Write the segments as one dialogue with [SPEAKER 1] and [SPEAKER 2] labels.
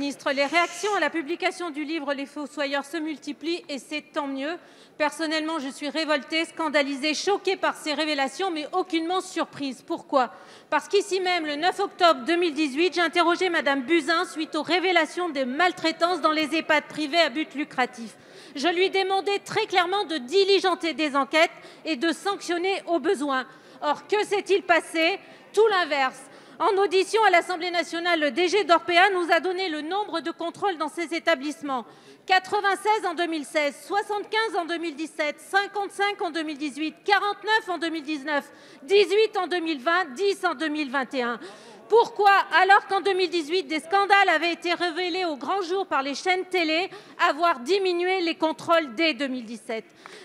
[SPEAKER 1] ministre. Les réactions à la publication du livre Les Fossoyeurs se multiplient et c'est tant mieux. Personnellement, je suis révoltée, scandalisée, choquée par ces révélations, mais aucunement surprise. Pourquoi? Parce qu'ici même, le 9 octobre 2018, j'ai interrogé Madame Buzyn suite aux révélations de maltraitance dans les EHPAD privés à but lucratif. Je lui demandais très clairement de diligenter des enquêtes et de sanctionner au besoin. Or, que s'est-il passé? Tout l'inverse. En audition à l'Assemblée nationale, le DG d'Orpea nous a donné le nombre de contrôles dans ces établissements. 96 en 2016, 75 en 2017, 55 en 2018, 49 en 2019, 18 en 2020, 10 en 2021. Pourquoi, alors qu'en 2018, des scandales avaient été révélés au grand jour par les chaînes télé, avoir diminué les contrôles dès 2017?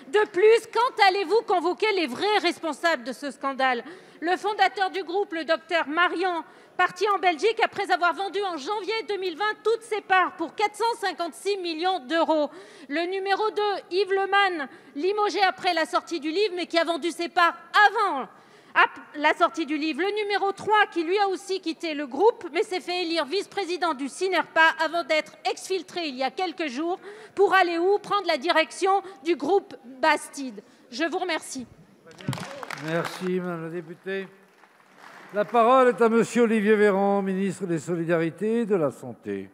[SPEAKER 1] De plus, quand allez-vous convoquer les vrais responsables de ce scandale? Le fondateur du groupe, le docteur Marian, parti en Belgique après avoir vendu en janvier 2020 toutes ses parts pour 456 millions d'euros. Le numéro 2, Yves Leman, limogé après la sortie du livre, mais qui a vendu ses parts avant la sortie du livre. Le numéro 3, qui lui a aussi quitté le groupe, mais s'est fait élire vice-président du CINERPA avant d'être exfiltré il y a quelques jours pour aller où? Prendre la direction du groupe Bastide. Je vous remercie.
[SPEAKER 2] Merci, madame la députée. La parole est à monsieur Olivier Véran, ministre des Solidarités et de la Santé.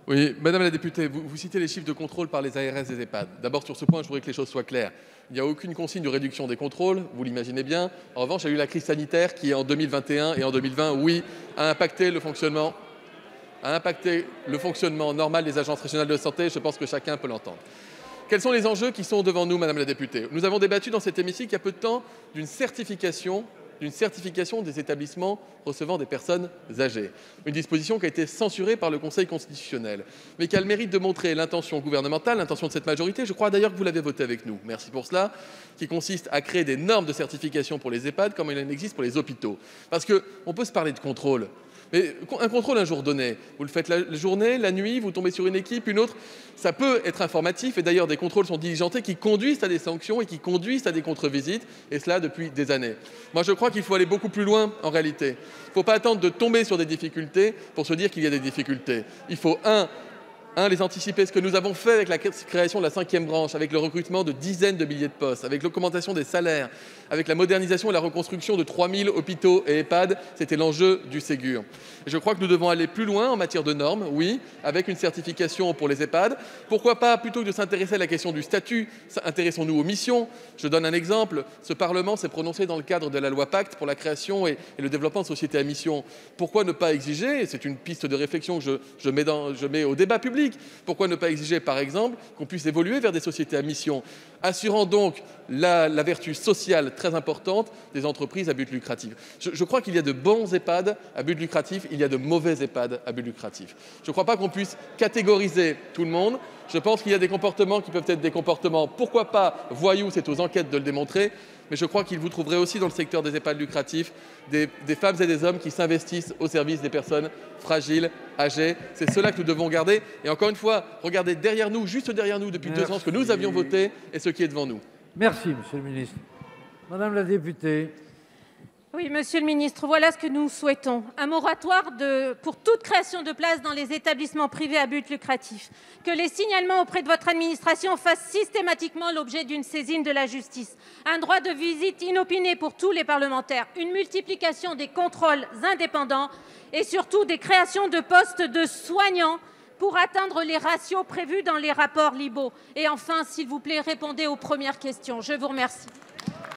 [SPEAKER 3] Oui, madame la députée, vous citez les chiffres de contrôle par les ARS des EHPAD. D'abord, sur ce point, je voudrais que les choses soient claires. Il n'y a aucune consigne de réduction des contrôles, vous l'imaginez bien. En revanche, il y a eu la crise sanitaire qui, en 2021 et en 2020, oui, a impacté le fonctionnement normal des agences régionales de santé. Je pense que chacun peut l'entendre. Quels sont les enjeux qui sont devant nous, madame la députée? Nous avons débattu dans cet hémicycle il y a peu de temps d'une certification des établissements recevant des personnes âgées. Une disposition qui a été censurée par le Conseil constitutionnel, mais qui a le mérite de montrer l'intention gouvernementale, l'intention de cette majorité, je crois d'ailleurs que vous l'avez voté avec nous, merci pour cela, qui consiste à créer des normes de certification pour les EHPAD comme il en existe pour les hôpitaux. Parce qu'on peut se parler de contrôle, mais un contrôle un jour donné, vous le faites la journée, la nuit, vous tombez sur une équipe, une autre, ça peut être informatif et d'ailleurs des contrôles sont diligentés qui conduisent à des sanctions et qui conduisent à des contre-visites et cela depuis des années. Moi je crois qu'il faut aller beaucoup plus loin en réalité. Il ne faut pas attendre de tomber sur des difficultés pour se dire qu'il y a des difficultés. Il faut les anticiper, ce que nous avons fait avec la création de la 5e branche, avec le recrutement de dizaines de milliers de postes, avec l'augmentation des salaires, avec la modernisation et la reconstruction de 3000 hôpitaux et EHPAD, c'était l'enjeu du Ségur. Et je crois que nous devons aller plus loin en matière de normes, oui, avec une certification pour les EHPAD. Pourquoi pas, plutôt que de s'intéresser à la question du statut, intéressons-nous aux missions. Je donne un exemple, ce Parlement s'est prononcé dans le cadre de la loi Pacte pour la création et le développement de sociétés à mission. Pourquoi ne pas exiger, et c'est une piste de réflexion que je mets au débat public, pourquoi ne pas exiger, par exemple, qu'on puisse évoluer vers des sociétés à mission, assurant donc la vertu sociale très importante des entreprises à but lucratif. Je crois qu'il y a de bons EHPAD à but lucratif, il y a de mauvais EHPAD à but lucratif. Je ne crois pas qu'on puisse catégoriser tout le monde. Je pense qu'il y a des comportements qui peuvent être des comportements, pourquoi pas voyous, c'est aux enquêtes de le démontrer, mais je crois qu'il vous trouverez aussi dans le secteur des EHPAD lucratifs des femmes et des hommes qui s'investissent au service des personnes fragiles, âgées. C'est cela que nous devons garder. Et encore une fois, regardez derrière nous, juste derrière nous, depuis 2 ans, ce que nous avions voté et ce qui est devant nous.
[SPEAKER 2] Merci, monsieur le ministre. Madame la députée.
[SPEAKER 1] Oui, monsieur le ministre, voilà ce que nous souhaitons. Un moratoire pour toute création de places dans les établissements privés à but lucratif. Que les signalements auprès de votre administration fassent systématiquement l'objet d'une saisine de la justice. Un droit de visite inopiné pour tous les parlementaires. Une multiplication des contrôles indépendants et surtout des créations de postes de soignants pour atteindre les ratios prévus dans les rapports Libault. Et enfin, s'il vous plaît, répondez aux premières questions. Je vous remercie.